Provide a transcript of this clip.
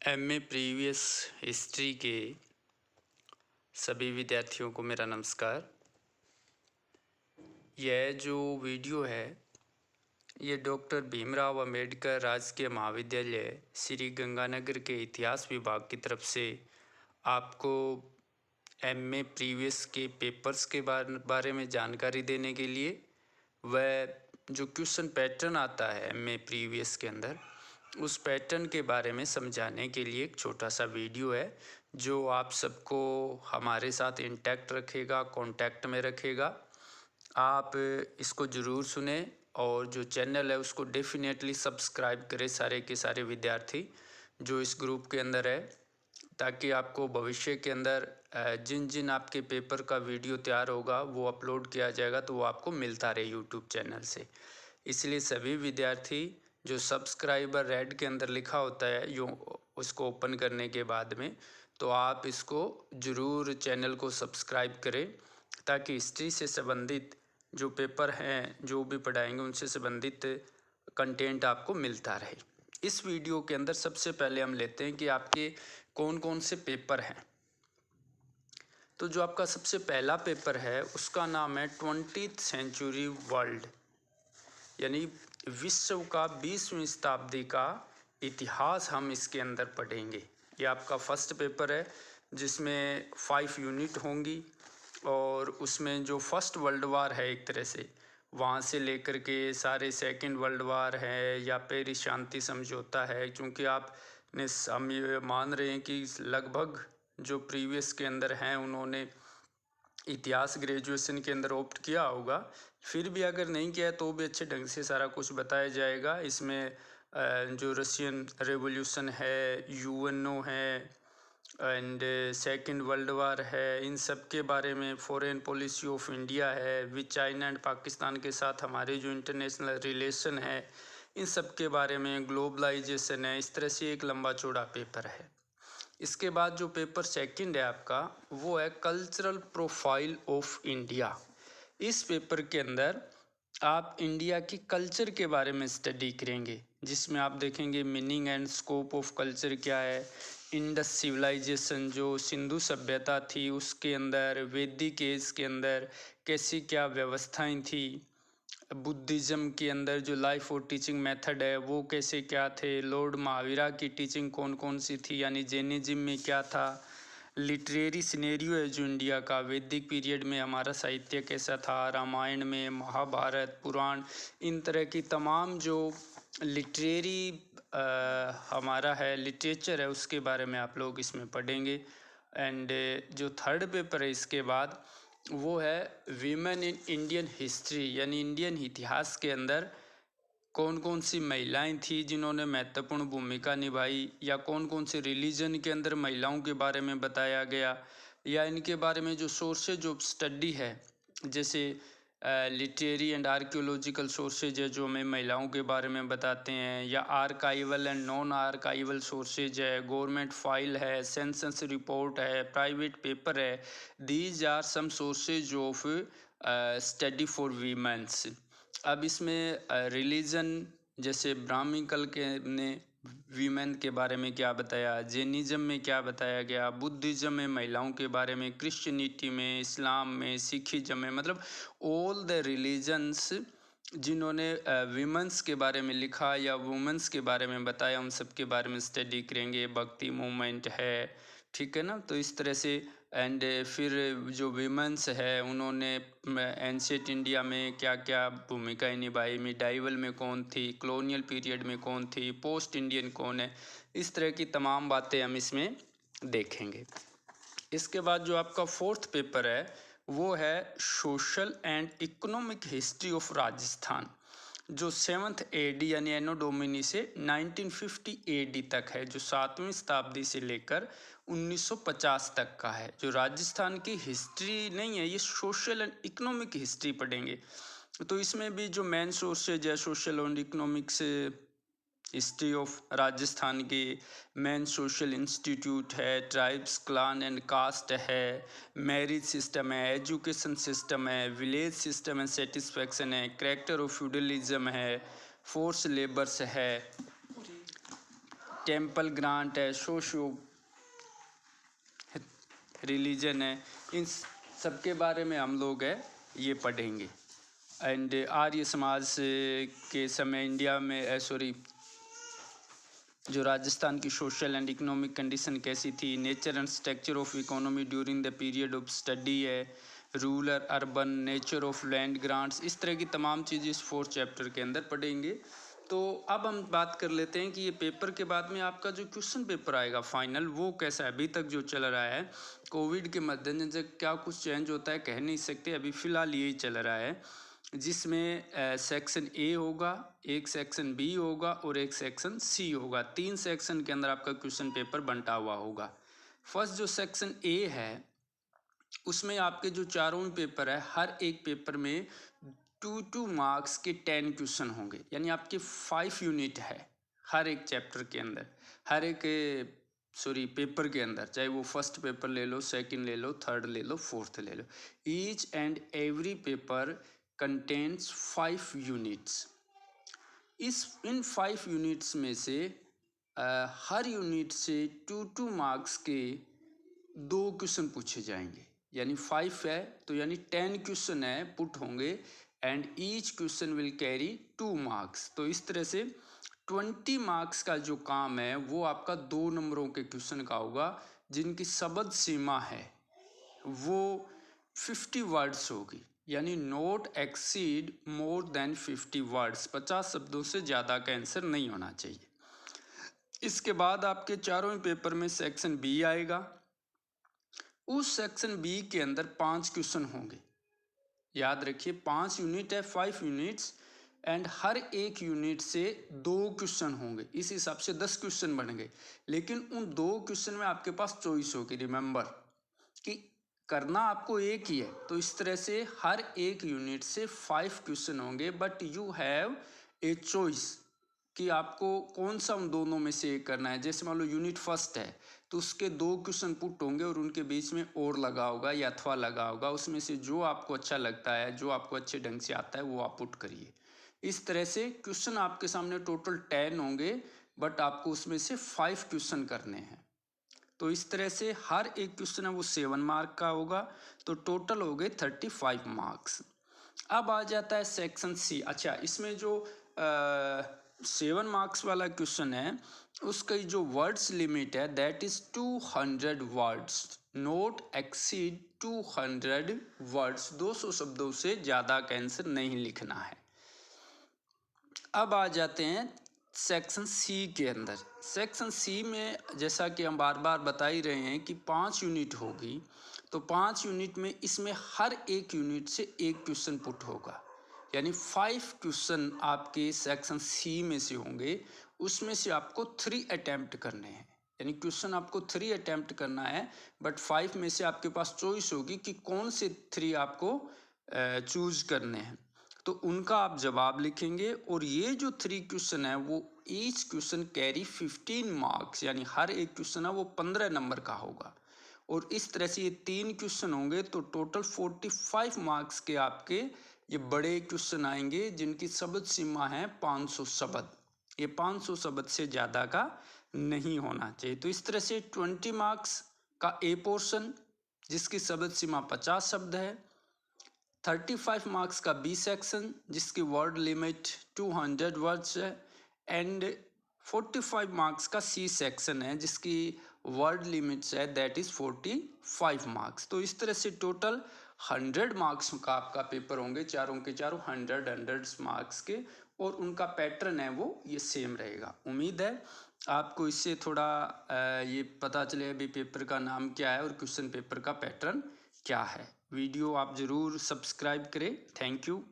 MA previous history के सभी विद्यार्थियों को मेरा नमस्कार। यह जो वीडियो है ये डॉक्टर भीमराव अंबेडकर राजकीय महाविद्यालय श्री गंगानगर के इतिहास विभाग की तरफ से आपको एमए प्रीवियस के पेपर्स के बारे में जानकारी देने के लिए वह जो क्वेश्चन पैटर्न आता है एमए प्रीवियस के अंदर उस पैटर्न के बारे में समझाने के लिए एक छोटा सा वीडियो है जो आप सबको हमारे साथ इंटैक्ट रखेगा, कांटेक्ट में रखेगा। आप इसको ज़रूर सुने और जो चैनल है उसको डेफिनेटली सब्सक्राइब करें सारे के सारे विद्यार्थी जो इस ग्रुप के अंदर है, ताकि आपको भविष्य के अंदर जिन जिन आपके पेपर का वीडियो तैयार होगा वो अपलोड किया जाएगा तो वो आपको मिलता रहे यूट्यूब चैनल से। इसलिए सभी विद्यार्थी जो सब्सक्राइबर रेड के अंदर लिखा होता है यो उसको ओपन करने के बाद में तो आप इसको ज़रूर चैनल को सब्सक्राइब करें, ताकि हिस्ट्री से संबंधित जो पेपर हैं जो भी पढ़ाएंगे उनसे संबंधित कंटेंट आपको मिलता रहे। इस वीडियो के अंदर सबसे पहले हम लेते हैं कि आपके कौन कौन से पेपर हैं। तो जो आपका सबसे पहला पेपर है उसका नाम है 20th सेंचुरी वर्ल्ड, यानी विश्व का 20वीं शताब्दी का इतिहास हम इसके अंदर पढ़ेंगे। ये आपका फर्स्ट पेपर है जिसमें 5 यूनिट होंगी और उसमें जो फर्स्ट वर्ल्ड वार है एक तरह से वहाँ से लेकर के सारे सेकंड वर्ल्ड वार है या पेरिस शांति समझौता है, क्योंकि आपने हम ये मान रहे हैं कि लगभग जो प्रीवियस के अंदर हैं उन्होंने इतिहास ग्रेजुएशन के अंदर ऑप्ट किया होगा, फिर भी अगर नहीं किया तो भी अच्छे ढंग से सारा कुछ बताया जाएगा। इसमें जो रशियन रेवोल्यूशन है, यूएनओ है एंड सेकंड वर्ल्ड वार है, इन सब के बारे में फॉरेन पॉलिसी ऑफ इंडिया है, विद चाइना एंड पाकिस्तान के साथ हमारे जो इंटरनेशनल रिलेशन है इन सब के बारे में, ग्लोबलाइजेशन है। इस तरह से एक लंबा चौड़ा पेपर है। इसके बाद जो पेपर सेकंड है आपका वो है कल्चरल प्रोफाइल ऑफ इंडिया। इस पेपर के अंदर आप इंडिया की कल्चर के बारे में स्टडी करेंगे, जिसमें आप देखेंगे meaning and scope of culture क्या है, इंडस सिविलाइजेशन जो सिंधु सभ्यता थी उसके अंदर, वैदिक एज के अंदर कैसी क्या व्यवस्थाएं थी, बुद्धिज़्म के अंदर जो लाइफ और टीचिंग मेथड है वो कैसे क्या थे, लॉर्ड महावीरा की टीचिंग कौन कौन सी थी, यानी जैनिज्म में क्या था, लिटरेरी सिनेरियो है जो इंडिया का, वैदिक पीरियड में हमारा साहित्य कैसा था, रामायण में, महाभारत, पुराण, इन तरह की तमाम जो लिटरेरी हमारा है लिटरेचर है उसके बारे में आप लोग इसमें पढ़ेंगे। एंड जो थर्ड पेपर है इसके बाद वो है वीमेन इन इंडियन हिस्ट्री, यानी इंडियन इतिहास के अंदर कौन कौन सी महिलाएं थी जिन्होंने महत्वपूर्ण भूमिका निभाई, या कौन कौन से रिलीजन के अंदर महिलाओं के बारे में बताया गया, या इनके बारे में जो सोर्सेज ऑफ स्टडी है जैसे लिटरेरी एंड आर्कियोलॉजिकल सोर्सेज है जो हमें महिलाओं के बारे में बताते हैं, या archival and non archival sources है, गवर्नमेंट फाइल है, सेंसस रिपोर्ट है, प्राइवेट पेपर है। These are some sources of study for women's. अब इसमें रिलीजन जैसे ब्राह्मणिकल के ने वीमेन के बारे में क्या बताया, जैनिज्म में क्या बताया गया, बुद्धिज़्म में महिलाओं के बारे में, क्रिश्चियनिटी में, इस्लाम में, सिखिज्म में, मतलब ऑल द रिलीजन्स जिन्होंने वीमेंस के बारे में लिखा या वुमेंस के बारे में बताया उन सब के बारे में स्टडी करेंगे। भक्ति मूवमेंट है, ठीक है ना, तो इस तरह से। एंड फिर जो वीमेंस है उन्होंने एंशिएंट इंडिया में क्या क्या भूमिकाएं निभाई, मिडाइवल में कौन थी, कॉलोनियल पीरियड में कौन थी, पोस्ट इंडियन कौन है, इस तरह की तमाम बातें हम इसमें देखेंगे। इसके बाद जो आपका फोर्थ पेपर है वो है social and economic history of Rajasthan, जो 7th AD यानी एनो डोमिनी से 1950 AD तक है, जो 7वीं शताब्दी से लेकर 1950 तक का है। जो राजस्थान की हिस्ट्री नहीं है, ये सोशल एंड इकोनॉमिक हिस्ट्री पढ़ेंगे। तो इसमें भी जो मेन सोर्सेज है social and economics history of Rajasthan के, मेन सोशल इंस्टीट्यूट है, ट्राइब्स, क्लान एंड कास्ट है, मैरिज सिस्टम है, एजुकेशन सिस्टम है, विलेज सिस्टम एंड सेटिस्फैक्शन है, कैरेक्टर ऑफ फ्यूडलिज्म है, फोर्स लेबर्स है, टेम्पल ग्रांट है, सोशो रिलीजन है, इन सब के बारे में हम लोग ये पढ़ेंगे। एंड आर्य समाज के समय इंडिया में जो राजस्थान की सोशल एंड इकोनॉमिक कंडीशन कैसी थी, nature and structure of economy during the period of study है, rural urban, nature of land grants, इस तरह की तमाम चीज़ें इस 4th चैप्टर के अंदर पढ़ेंगे। तो अब हम बात कर लेते हैं कि ये पेपर के बाद में आपका जो क्वेश्चन पेपर आएगा फाइनल, वो कैसा है। अभी तक जो चल रहा है, कोविड के मद्देनजर क्या कुछ चेंज होता है कह नहीं सकते, अभी फ़िलहाल यही चल रहा है, जिसमें सेक्शन ए होगा, एक सेक्शन बी होगा और एक सेक्शन सी होगा। 3 सेक्शन के अंदर आपका क्वेश्चन पेपर बंटा हुआ होगा। फर्स्ट जो सेक्शन ए है, उसमें आपके जो चारों पेपर है, हर एक पेपर में 2 मार्क्स के 10 क्वेश्चन होंगे, यानी आपके 5 यूनिट है हर एक चैप्टर के अंदर, हर एक पेपर के अंदर, चाहे वो फर्स्ट पेपर ले लो, सेकंड ले लो, थर्ड ले लो, फोर्थ ले लो। Each and every paper contains 5 units. इन 5 यूनिट्स में से हर यूनिट से 2 मार्क्स के 2 क्वेश्चन पूछे जाएंगे, यानी 5 है तो यानी 10 क्वेश्चन है पुट होंगे, and each question will carry 2 marks. तो इस तरह से 20 मार्क्स का जो काम है वो आपका 2 नंबरों के क्वेश्चन का होगा, जिनकी शब्द सीमा है वो 50 वर्ड्स होगी, यानी note exceed more than 50 words, 50 शब्दों से ज़्यादा का आंसर नहीं होना चाहिए। इसके बाद आपके चारों ही पेपर में सेक्शन बी आएगा। उस सेक्शन बी के अंदर 5 क्वेश्चन होंगे, याद रखिए 5 यूनिट है, 5 यूनिट्स, एंड हर एक यूनिट से 2 क्वेश्चन होंगे, इस हिसाब से 10 क्वेश्चन बन गए। लेकिन उन 2 क्वेश्चन में आपके पास चॉइस होगी, रिमेंबर कि करना आपको एक ही है। तो इस तरह से हर एक यूनिट से 5 क्वेश्चन होंगे, but you have a choice कि आपको कौन सा उन दोनों में से एक करना है। जैसे मान लो यूनिट फर्स्ट है तो उसके 2 क्वेश्चन पुट होंगे और उनके बीच में और लगा होगा या अथवा लगा होगा, उसमें से जो आपको अच्छा लगता है, जो आपको अच्छे ढंग से आता है, वो आप पुट करिए। इस तरह से क्वेश्चन आपके सामने टोटल 10 होंगे, बट आपको उसमें से 5 क्वेश्चन करने हैं। तो इस तरह से हर एक क्वेश्चन है वो 7 मार्क का होगा, तो टोटल हो गए 35 मार्क्स। अब आ जाता है सेक्शन सी। अच्छा, इसमें जो 7 मार्क्स वाला क्वेश्चन है, उसका जो वर्ड्स लिमिट है that is 200 words, note exceed 200 words, 200 शब्दों से ज़्यादा का आंसर नहीं लिखना है। अब आ जाते हैं सेक्शन सी के अंदर। सेक्शन सी में जैसा कि हम बार बार बता ही रहे हैं कि 5 यूनिट होगी, तो 5 यूनिट में इसमें हर एक यूनिट से एक क्वेश्चन पुट होगा, यानी 5 क्वेश्चन आपके सेक्शन सी में से होंगे। उसमें से आपको 3 अटैम्प्ट करने हैं, यानी क्वेश्चन आपको 3 अटैम्प्ट करना है, बट 5 में से आपके पास चॉइस होगी कि कौन से 3 आपको चूज करने हैं। तो उनका आप जवाब लिखेंगे, और ये जो 3 क्वेश्चन है वो ईच क्वेश्चन कैरी 15 मार्क्स, यानी हर एक क्वेश्चन है वो 15 नंबर का होगा। और इस तरह से ये 3 क्वेश्चन होंगे, तो टोटल 45 मार्क्स के आपके ये बड़े क्वेश्चन आएंगे, जिनकी शब्द सीमा है 500 शब्द। ये 500 शब्द से ज़्यादा का नहीं होना चाहिए। तो इस तरह से 20 मार्क्स का ए पोर्शन, जिसकी शब्द सीमा 50 शब्द है, 35 मार्क्स का बी सेक्शन, जिसकी वर्ड लिमिट 200 वर्ड्स है, एंड 45 मार्क्स का सी सेक्शन है, जिसकी वर्ड लिमिट्स है दैट इज 45 मार्क्स। तो इस तरह से टोटल 100 मार्क्स का आपका पेपर होंगे, चारों के चारों 100 मार्क्स के, और उनका पैटर्न है वो ये सेम रहेगा। उम्मीद है आपको इससे थोड़ा ये पता चले अभी पेपर का नाम क्या है और क्वेश्चन पेपर का पैटर्न क्या है। वीडियो आप ज़रूर सब्सक्राइब करें। Thank you.